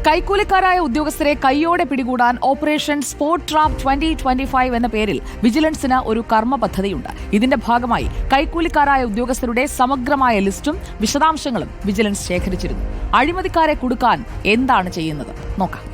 കൈക്കൂലിക്കാരായ ഉദ്യോഗസ്ഥരെ കൈയോടെ പിടികൂടാൻ ഓപ്പറേഷൻ സ്പോട്ട് ട്രാപ്പ് 2025 എന്ന പേരിൽ വിജിലൻസിന് ഒരു കർമ്മ പദ്ധതിയുണ്ട്. ഇതിന്റെ ഭാഗമായി കൈക്കൂലിക്കാരായ ഉദ്യോഗസ്ഥരുടെ സമഗ്രമായ ലിസ്റ്റും വിശദാംശങ്ങളും വിജിലൻസ് ശേഖരിച്ചിരുന്നു. അഴിമതിക്കാരെ കുടുക്കാൻ എന്താണ് ചെയ്യുന്നത് നോക്കാം.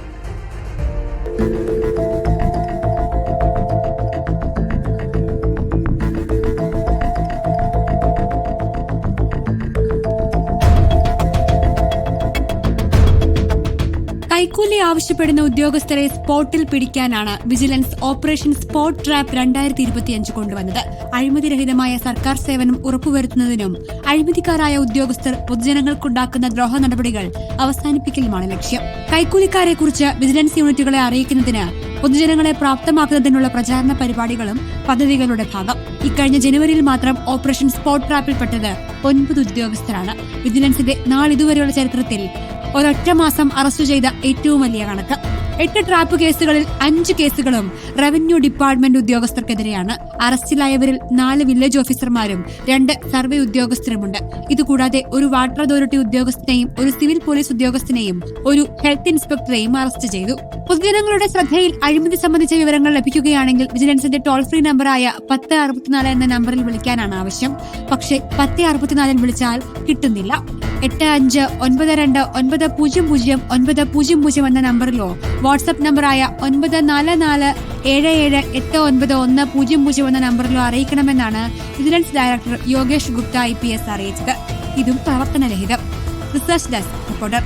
കൈക്കൂലി ആവശ്യപ്പെടുന്ന ഉദ്യോഗസ്ഥരെ സ്പോട്ടിൽ പിടിക്കാനാണ് വിജിലൻസ് ഓപ്പറേഷൻ സ്പോട്ട് ട്രാപ്പ് 2025 കൊണ്ടുവന്നത്. അഴിമതിരഹിതമായ സർക്കാർ സേവനം ഉറപ്പുവരുത്തുന്നതിനും അഴിമതിക്കാരായ ഉദ്യോഗസ്ഥർ പൊതുജനങ്ങൾക്കുണ്ടാക്കുന്ന ദ്രോഹ നടപടികൾ അവസാനിപ്പിക്കലുമാണ് ലക്ഷ്യം. കൈക്കൂലിക്കാരെക്കുറിച്ച് വിജിലൻസ് യൂണിറ്റുകളെ അറിയിക്കുന്നതിന് പൊതുജനങ്ങളെ പ്രാപ്തമാക്കുന്നതിനുള്ള പ്രചാരണ പരിപാടികളും പദ്ധതികളുടെ ഭാഗം. ഇക്കഴിഞ്ഞ ജനുവരിയിൽ മാത്രം ഓപ്പറേഷൻ സ്പോട്ട് ട്രാപ്പിൽപ്പെട്ടത് 9 ഉദ്യോഗസ്ഥരാണ്. വിജിലൻസിന്റെ നാളിതുവരെയുള്ള ചരിത്രത്തിൽ ഒരൊറ്റ മാസം അറസ്റ്റ് ചെയ്ത ഏറ്റവും വലിയ കണക്ക്. 8 ട്രാപ്പ് കേസുകളിൽ 5 കേസുകളും റവന്യൂ ഡിപ്പാർട്ട്മെന്റ് ഉദ്യോഗസ്ഥർക്കെതിരെയാണ്. അറസ്റ്റിലായവരിൽ 4 വില്ലേജ് ഓഫീസർമാരും 2 സർവേ ഉദ്യോഗസ്ഥരുമുണ്ട്. ഇതുകൂടാതെ ഒരു വാട്ടർ അതോറിറ്റി ഉദ്യോഗസ്ഥനെയും ഒരു സിവിൽ പോലീസ് ഉദ്യോഗസ്ഥനെയും ഒരു ഹെൽത്ത് ഇൻസ്പെക്ടറെയും അറസ്റ്റ് ചെയ്തു. പൊതുജനങ്ങളുടെ ശ്രദ്ധയിൽ അഴിമതി സംബന്ധിച്ച വിവരങ്ങൾ ലഭിക്കുകയാണെങ്കിൽ വിജിലൻസിന്റെ ടോൾ ഫ്രീ നമ്പറായ 1064 എന്ന നമ്പറിൽ വിളിക്കാനാണ് ആവശ്യം. പക്ഷേ 1064 വിളിച്ചാൽ കിട്ടുന്നില്ല. 8592900900 എന്ന നമ്പറിലോ വാട്സ്ആപ്പ് നമ്പറായ 9447789100 എന്ന നമ്പറിലോ അറിയിക്കണമെന്നാണ് vigilance director Yogesh Gupta IPS അറിയിച്ചത്. ഇതും പ്രവർത്തനരഹിതം. Research desk reporter.